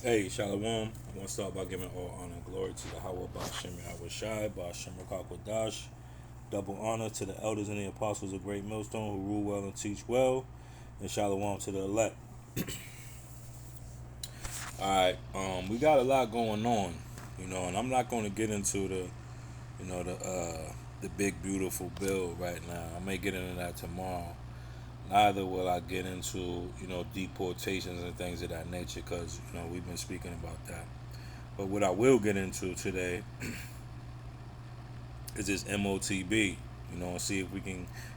Hey, Shalom. I want to start by giving all honor and glory to the Howard Bashem Shai, Bashem Dash. Double honor to the elders and the apostles of Great Millstone who rule well and teach well. And Shalom to the elect. Alright, we got a lot going on, and I'm not going to get into the big beautiful bill right now. I may get into that tomorrow. Neither will I get into, deportations and things of that nature because, we've been speaking about that. But what I will get into today is this MOTB, and see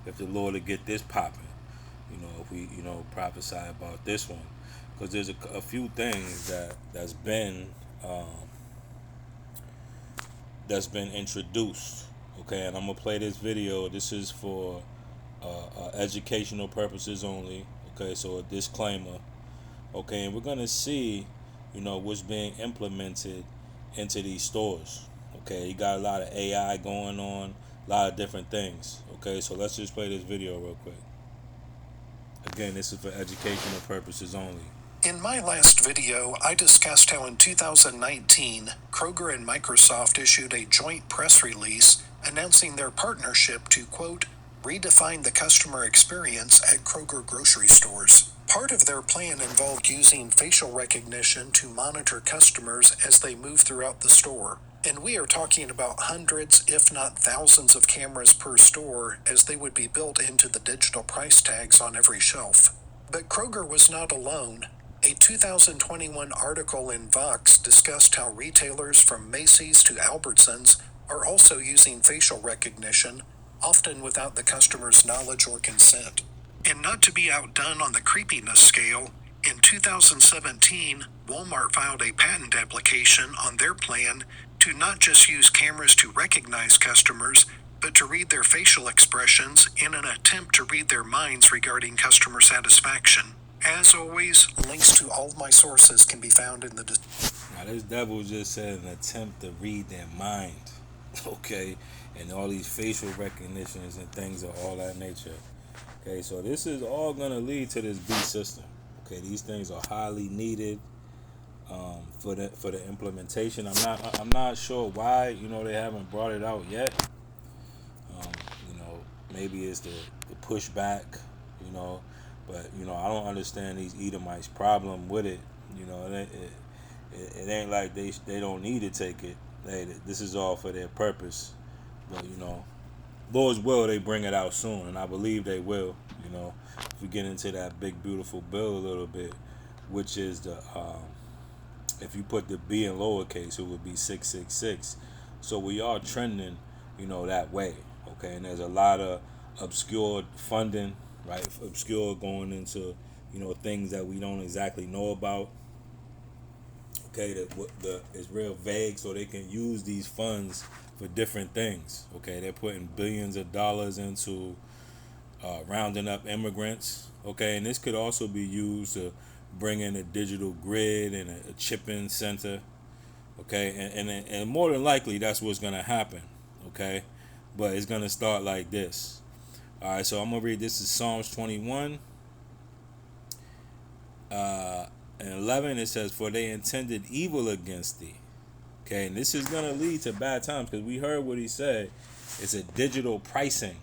if the Lord will get this popping, if we, prophesy about this one. Because there's a few things that's been introduced, okay? And I'm going to play this video. This is for educational purposes only, okay? So a disclaimer, okay? And we're going to see, what's being implemented into these stores, okay? You got a lot of AI going on, a lot of different things, okay? So let's just play this video real quick. Again, this is for educational purposes only. In my last video, I discussed how in 2019, Kroger and Microsoft issued a joint press release announcing their partnership to, quote, redefine the customer experience at Kroger grocery stores. Part of their plan involved using facial recognition to monitor customers as they move throughout the store. And we are talking about hundreds, if not thousands of cameras per store, as they would be built into the digital price tags on every shelf. But Kroger was not alone. A 2021 article in Vox discussed how retailers from Macy's to Albertsons are also using facial recognition, often without the customer's knowledge or consent. And not to be outdone on the creepiness scale, in 2017, Walmart filed a patent application on their plan to not just use cameras to recognize customers, but to read their facial expressions in an attempt to read their minds regarding customer satisfaction. As always, links to all of my sources can be found in the Now this devil just said an attempt to read their mind, okay? And all these facial recognitions and things of all that nature. Okay, so this is all gonna lead to this B system. Okay, these things are highly needed for the implementation. I'm not sure why they haven't brought it out yet. Maybe it's the pushback, but I don't understand these Edomites' problem with it. It ain't like they don't need to take it. This is all for their purpose, but Lord's will, they bring it out soon, and I believe they will. If we get into that big beautiful bill a little bit, which is the if you put the B in lowercase, it would be 666. So we are trending, that way. Okay, and there's a lot of obscure funding, right? Obscure going into, things that we don't exactly know about. Okay, it's real vague, so they can use these funds for different things. Okay, they're putting billions of dollars into rounding up immigrants. Okay, and this could also be used to bring in a digital grid and a chipping center. Okay, and more than likely that's what's gonna happen. Okay, but it's gonna start like this. All right, so I'm gonna read this is Psalms 21. And 11, it says, for they intended evil against thee. Okay, and this is going to lead to bad times because we heard what he said. It's a digital pricing.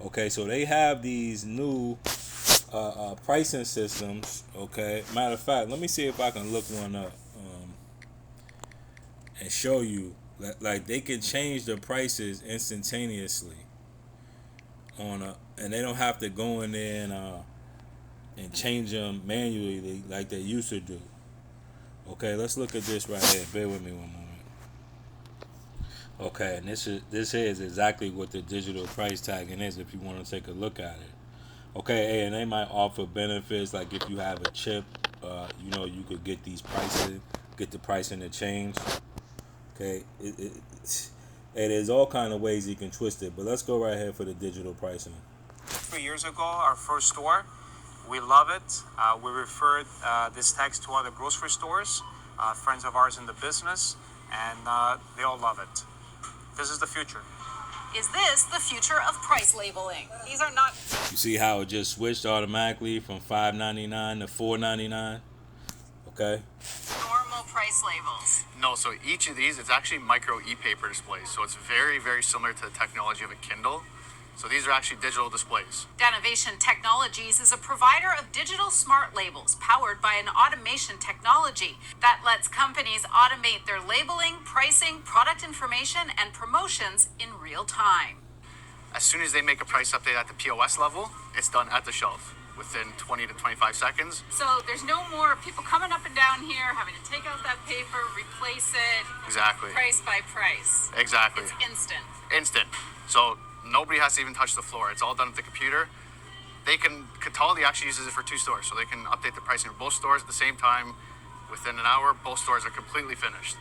Okay, so they have these new pricing systems. Okay, matter of fact, let me see if I can look one up and show you that, like, they can change the prices instantaneously and they don't have to go in there and change them manually like they used to do. Okay, let's look at this right here. Bear with me one moment. Okay, and this here is exactly what the digital price tagging is if you want to take a look at it. Okay, and they might offer benefits like if you have a chip, you could get these prices, get the pricing to change. Okay, there's all kind of ways you can twist it, but let's go right here for the digital pricing. 3 years ago, our first store. We love it. We referred this text to other grocery stores, friends of ours in the business, and they all love it. This is the future. Is this the future of price labeling? These are not... You see how it just switched automatically from $5.99 to $4.99? Okay. Nor traditional price labels. No, so each of these, it's actually micro e-paper displays. So it's very, very similar to the technology of a Kindle. So these are actually digital displays. Danovation Technologies is a provider of digital smart labels powered by an automation technology that lets companies automate their labeling, pricing, product information, and promotions in real time. As soon as they make a price update at the POS level, it's done at the shelf within 20 to 25 seconds. So there's no more people coming up and down here having to take out that paper, replace it, Exactly. price by price. Exactly. It's instant. Instant. So nobody has to even touch the floor. It's all done with the computer. Cataldi actually uses it for 2 stores, so they can update the pricing of both stores at the same time. Within an hour, both stores are completely finished.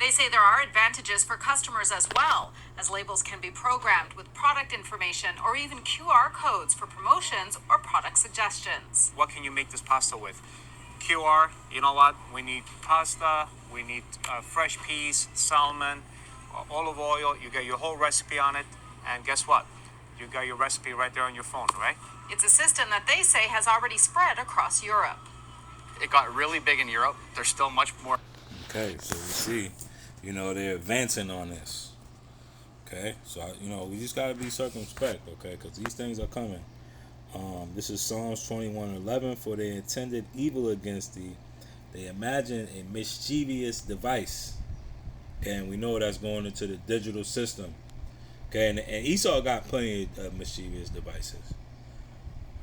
They say there are advantages for customers as well, as labels can be programmed with product information or even QR codes for promotions or product suggestions. What can you make this pasta with? QR, you know what? We need pasta, we need fresh peas, salmon, olive oil. You get your whole recipe on it, and guess what? You got your recipe right there on your phone, right? It's a system that they say has already spread across Europe. It got really big in Europe. There's still much more. Okay, so we see, they're advancing on this. Okay, so, we just got to be circumspect, okay, because these things are coming. This is Psalms 21:11. For they intended evil against thee. They imagined a mischievous device. Okay, and we know that's going into the digital system. Okay, and Esau got plenty of mischievous devices.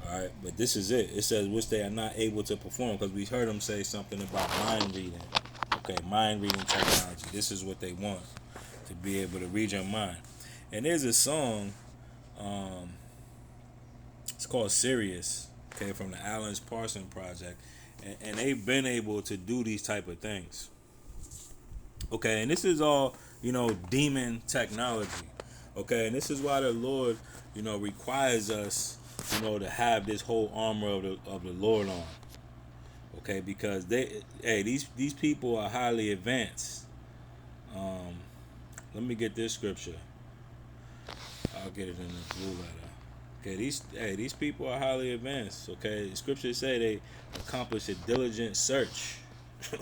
All right, but this is it. It says, which they are not able to perform, because we heard them say something about mind reading. Okay, mind reading technology. This is what they want, to be able to read your mind. And there's a song, it's called Sirius, okay, from the Alan Parsons Project. And they've been able to do these type of things. Okay, and this is all, demon technology. Okay, and this is why the Lord, requires us, to have this whole armor of the Lord on. Okay, because these people are highly advanced. Let me get this scripture. I'll get it in the blue letter. Okay, these people are highly advanced. Okay, the scriptures say they accomplish a diligent search.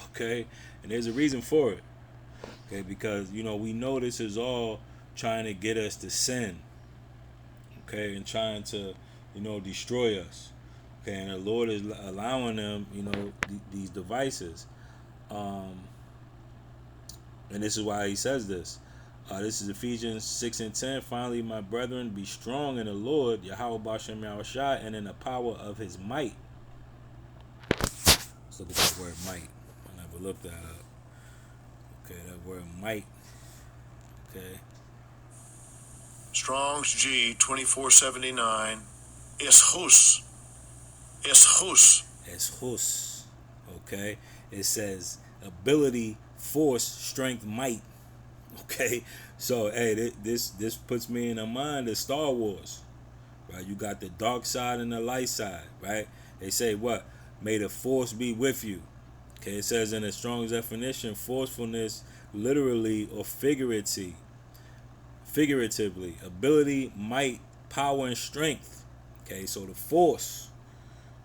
Okay, and there's a reason for it. Okay, because we know this is all trying to get us to sin. Okay, and trying to destroy us. Okay, and the Lord is allowing them these devices. And this is why he says this. This is Ephesians 6:10. Finally, my brethren, be strong in the Lord, Yahweh Bashem Yahushua, and in the power of his might. Let's look at that word might. I never looked that up. Okay, that word might. Okay. Strong's G 2479. Eshus. Eshus. Eshus. Okay. It says ability, force, strength, might. Okay. So this puts me in the mind of Star Wars. Right? You got the dark side and the light side, right? They say what? May the force be with you. Okay, it says in the Strong's definition, forcefulness, literally or figuratively, ability, might, power, and strength. Okay, so the force.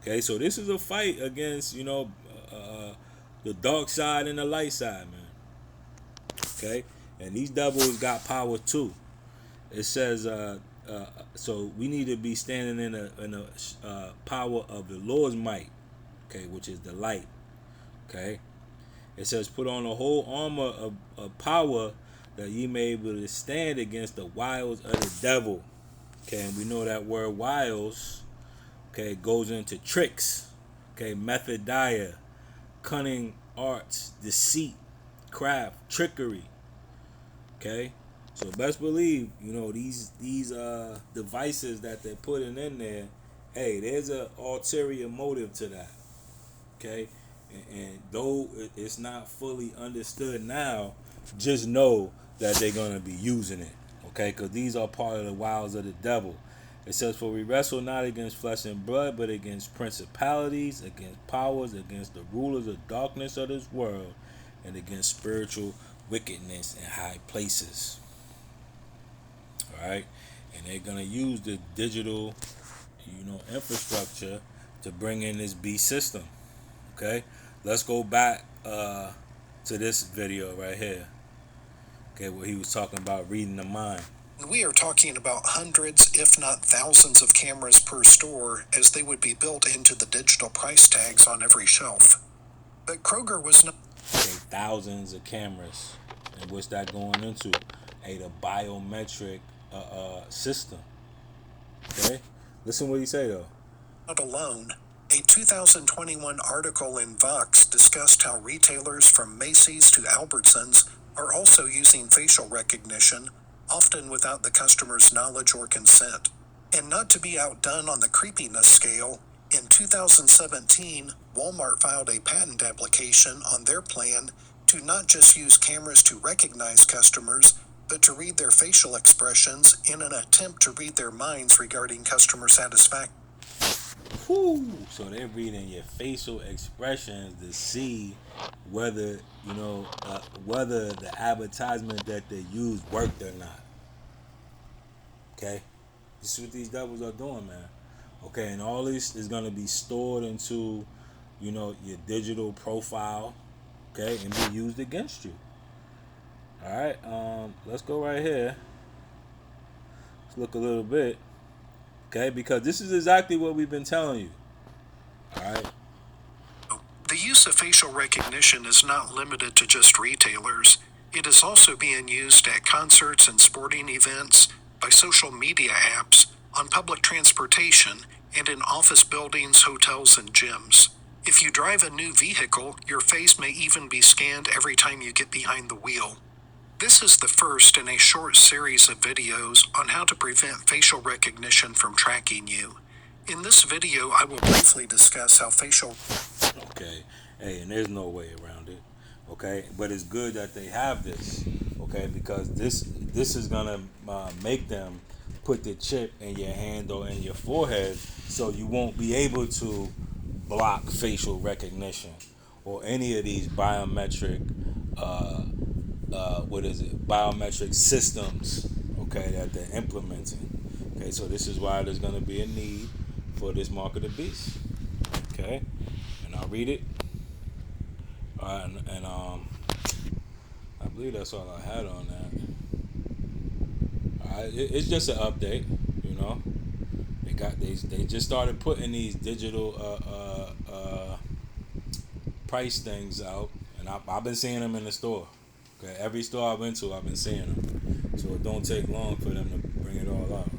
Okay, so this is a fight against, the dark side and the light side, man. Okay, and these devils got power too. It says, so we need to be standing in a power of the Lord's might. Okay, which is the light. Okay, it says, put on the whole armor of power, that ye may be able to stand against the wiles of the devil. Okay, and we know that word wiles, okay, goes into tricks, okay, methodia, cunning arts, deceit, craft, trickery. Okay, so best believe, these devices that they're putting in there, there's an ulterior motive to that. Okay, and though it's not fully understood now, just know that they're going to be using it. Okay, because these are part of the wiles of the devil. It says, for we wrestle not against flesh and blood, but against principalities, against powers, against the rulers of darkness of this world, and against spiritual wickedness in high places. All right, and they're going to use the digital, infrastructure to bring in this beast system. Okay, let's go back to this video right here. Okay, where he was talking about reading the mind. We are talking about hundreds, if not thousands, of cameras per store, as they would be built into the digital price tags on every shelf. But Kroger was not. Okay, thousands of cameras. And what's that going into? The biometric system. Okay? Listen what he say though. Not alone. A 2021 article in Vox discussed how retailers from Macy's to Albertsons are also using facial recognition, often without the customer's knowledge or consent. And not to be outdone on the creepiness scale, in 2017, Walmart filed a patent application on their plan to not just use cameras to recognize customers, but to read their facial expressions in an attempt to read their minds regarding customer satisfaction. Whew. So they're reading your facial expressions to see whether, whether the advertisement that they use worked or not. Okay? This is what these devils are doing, man. Okay, and all this is going to be stored into, your digital profile, okay, and be used against you. All right, let's go right here. Let's look a little bit, okay, because this is exactly what we've been telling you. All right. The use of facial recognition is not limited to just retailers. It is also being used at concerts and sporting events, by social media apps, on public transportation, and in office buildings, hotels, and gyms. If you drive a new vehicle, your face may even be scanned every time you get behind the wheel. This is the first in a short series of videos on how to prevent facial recognition from tracking you. In this video, I will briefly discuss how facial... Okay, hey, and there's no way around it, okay? But it's good that they have this, okay? Because this is gonna make them put the chip in your hand or in your forehead, so you won't be able to block facial recognition or any of these biometric biometric systems, okay, that they're implementing. Okay, so this is why there's going to be a need for this mark of the beast. Okay, and I'll read it. And I believe that's all I had on that. All right, it's just an update, They just started putting these digital price things out, and I've been seeing them in the store. Okay, every store I've been to, I've been seeing them. So it don't take long for them to bring it all out.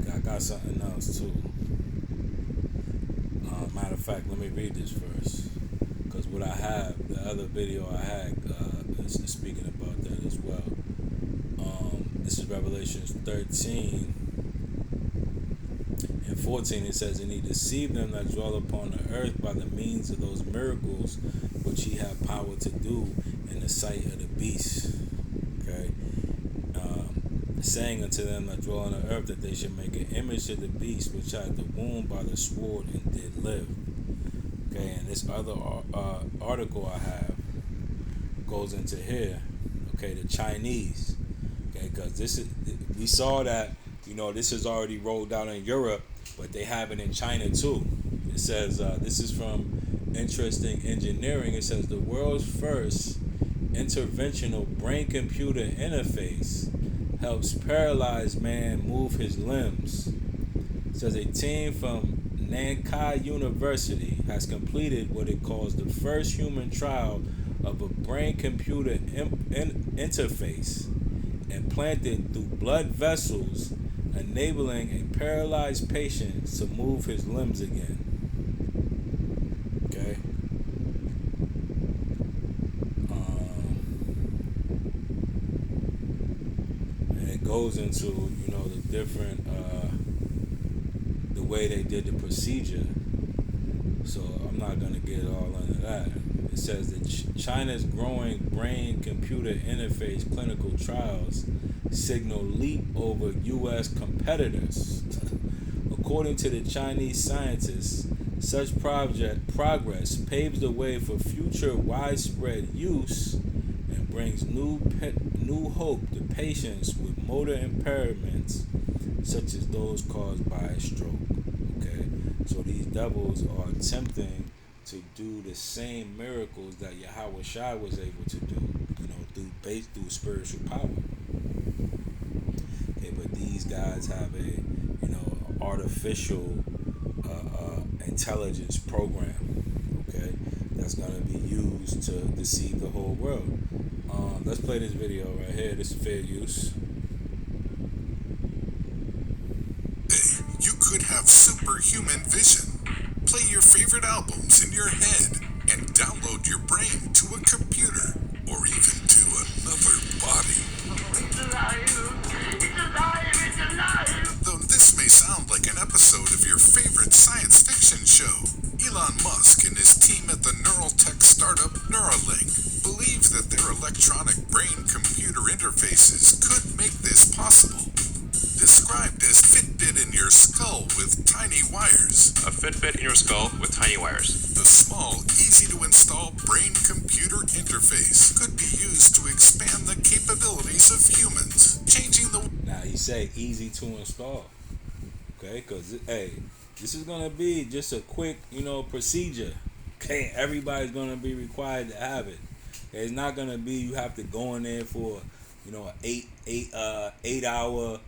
Okay, I got something else too. Matter of fact, let me read this first, because what I have, the other video I had, is speaking about that as well. This is Revelation 13. In 14 it says, and he deceived them that dwell upon the earth by the means of those miracles which he had power to do in the sight of the beast. Okay, saying unto them that dwell on the earth that they should make an image of the beast which had the wound by the sword and did live. Okay, and this other article I have goes into here. Okay, the Chinese. Okay, because we saw that this is already rolled out in Europe, but they have it in China too. It says, this is from Interesting Engineering. It says the world's first interventional brain-computer interface helps paralyzed man move his limbs. It says a team from Nankai University has completed what it calls the first human trial of a brain-computer interface implanted through blood vessels, enabling a paralyzed patient to move his limbs again. Okay. And it goes into, the different, the way they did the procedure. So I'm not going to get all into that. It says that China's growing brain-computer interface clinical trials signal leap over U.S. competitors. According to the Chinese scientists, such progress paves the way for future widespread use and brings new hope to patients with motor impairments, such as those caused by a stroke. Okay, so these devils are attempting to do the same miracles that Yahweh Shai was able to do, through spiritual power. Okay, but these guys have a artificial intelligence program, okay, that's gonna be used to deceive the whole world. Let's play this video right here. This is fair use. You could have superhuman vision. Play your favorite albums in your head and download your brain to a computer or even to another body. Though this may sound like an episode of your favorite science fiction show, Elon Musk and his team at the neural tech startup Neuralink believe that their electronic brain-computer interfaces could make this possible. Described as Fitbit in your skull with tiny wires. A Fitbit in your skull with tiny wires. The small, easy-to-install brain-computer interface could be used to expand the capabilities of humans, changing the... Now, he say easy to install, okay? Because, hey, this is going to be just a quick, procedure. Okay, everybody's going to be required to have it. It's not going to be you have to go in there for, an 8 hour,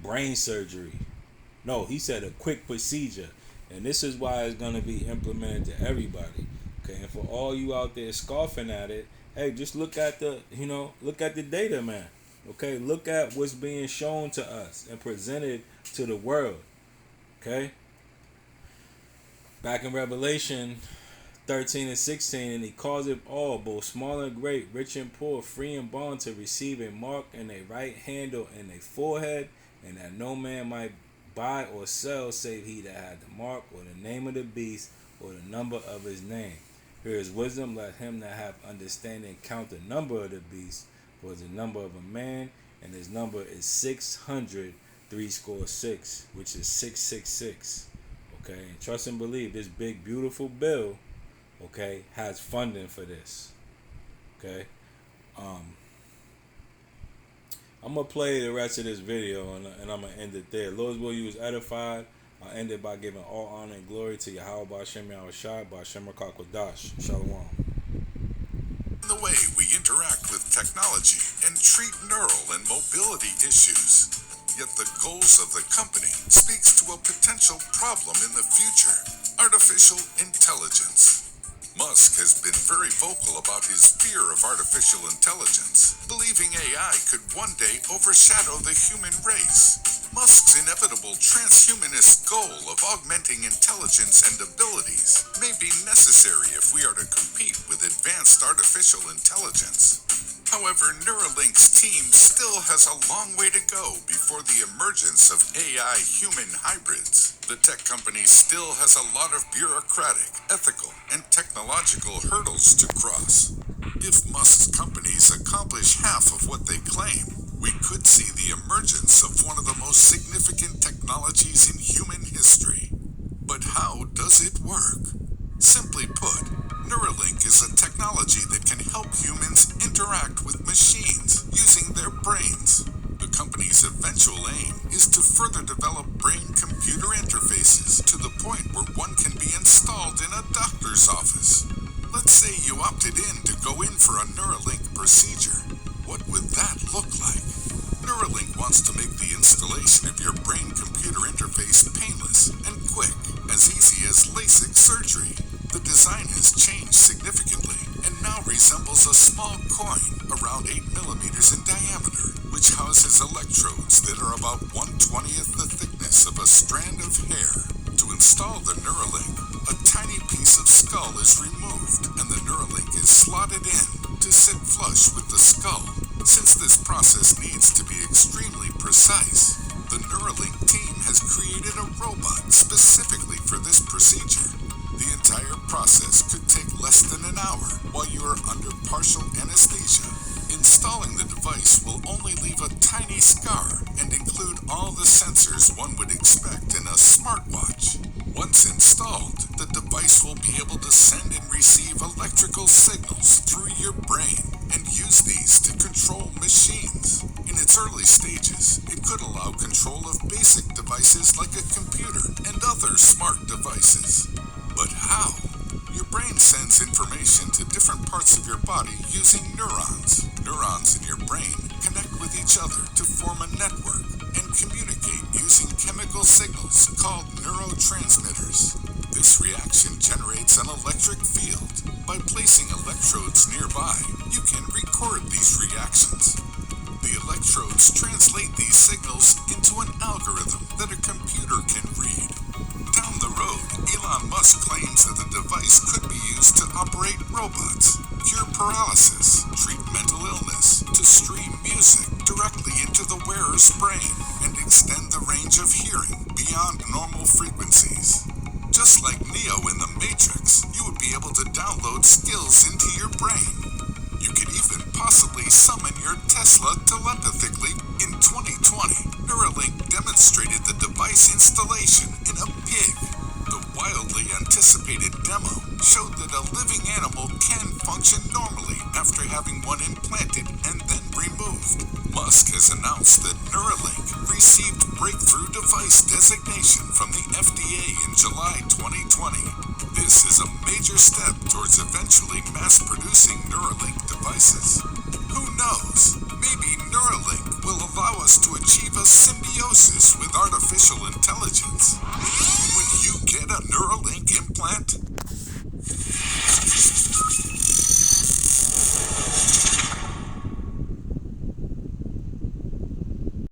brain surgery. No, he said a quick procedure. And this is why it's going to be implemented to everybody. Okay, and for all you out there scoffing at it, hey, just look at the data, man. Okay, look at what's being shown to us and presented to the world. Okay? Back in Revelation 13 and 16, and he calls it all, both small and great, rich and poor, free and bond, to receive a mark in a right hand or in a forehead, and that no man might buy or sell save he that had the mark or the name of the beast or the number of his name. Here is wisdom, let him that have understanding count the number of the beast, for it is the number of a man, and his number is 666, which is 666. Okay, and trust and believe this big beautiful bill, okay, has funding for this. Okay, I'm gonna play the rest of this video and I'm gonna end it there. Lord's will, you was edified. I'll end it by giving all honor and glory to Yahweh B'Shem Yahushua B'Shem Rakakwadash. Shalom. The way we interact with technology and treat neural and mobility issues. Yet the goals of the company speaks to a potential problem in the future: artificial intelligence. Musk has been very vocal about his fear of artificial intelligence, believing AI could one day overshadow the human race. Musk's inevitable transhumanist goal of augmenting intelligence and abilities may be necessary if we are to compete with advanced artificial intelligence. However, Neuralink's team still has a long way to go before the emergence of AI-human hybrids. The tech company still has a lot of bureaucratic, ethical, and technological hurdles to cross. If Musk's companies accomplish half of what they claim, we could see the emergence of one of the most significant technologies in human history. But how does it work? Simply put, Neuralink is a technology that can help humans interact with machines using their brains. The company's eventual aim is to further develop brain-computer interfaces to the point where one can be installed in a doctor's office. Let's say you opted in to go in for a Neuralink procedure. What would that look like? Neuralink wants to make the installation of your brain-computer interface painless and quick, as easy as LASIK surgery. The design has changed significantly and now resembles a small coin around 8 millimeters in diameter, which houses electrodes that are about 1/20th the thickness of a strand of hair. To install the Neuralink, a tiny piece of skull is removed and the Neuralink is slotted in to sit flush with the skull. Since this process needs to be extremely precise, the Neuralink team has created a robot specifically for this procedure. The entire process could take less than an hour while you are under partial anesthesia. Installing the device will only leave a tiny scar and include all the sensors one would expect in a smartwatch. Once installed, the device will be able to send and receive electrical signals through your brain and use these to control machines. In its early stages, it could allow control of basic devices like a computer and other smart devices. But how? Your brain brain sends information to different parts of your body using neurons. Neurons in your brain connect with each other to form a network and communicate using chemical signals called neurotransmitters. This reaction generates an electric field. By placing electrodes nearby, you can record these reactions. The electrodes translate these signals into an algorithm that a computer can read. Down the road, Elon Musk claims that the device could be used to operate robots, cure paralysis, treat mental illness, to stream music directly into the wearer's brain, and extend the range of hearing beyond normal frequencies. Just like Neo in the Matrix, you would be able to download skills into your brain. You could even possibly summon your Tesla telepathically. In 2020, Neuralink demonstrated the device installation in a pig. The wildly anticipated demo showed that a living animal can function normally after having one implanted and then removed. Musk has announced that Neuralink received breakthrough device designation from the FDA in July 2020. This is a major step towards eventually mass-producing Neuralink devices. Who knows? Maybe Neuralink will allow us to achieve a symbiosis with artificial intelligence. When you get a Neuralink